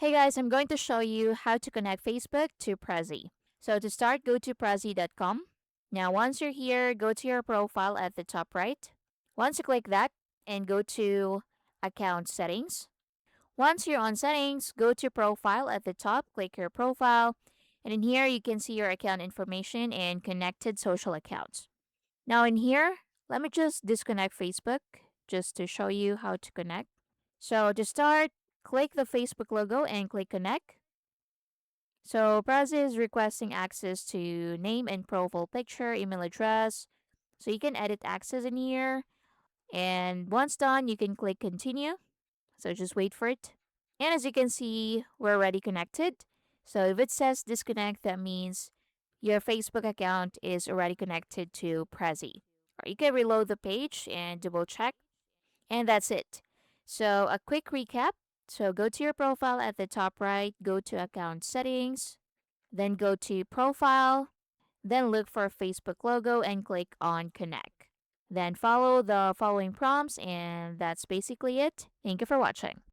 Hey guys, I'm going to show you how to connect Facebook to Prezi. So to start, go to prezi.com. Now once you're here, go to your profile at the top right. Once you click that and go to account settings. Once you're on settings, go to profile at the top, click your profile, and in here you can see your account information and connected social accounts. Now in here, let me just disconnect Facebook just to show you how to connect. So to start, click the Facebook logo and click connect. So Prezi is requesting access to name and profile picture, email address. So you can edit access in here. And once done, you can click continue. So just wait for it. And as you can see, we're already connected. So if it says disconnect, that means your Facebook account is already connected to Prezi. Or you can reload the page and double check. And that's it. So a quick recap. So go to your profile at the top right, go to account settings, then go to profile, then look for Facebook logo and click on connect. Then follow the following prompts, and that's basically it. Thank you for watching.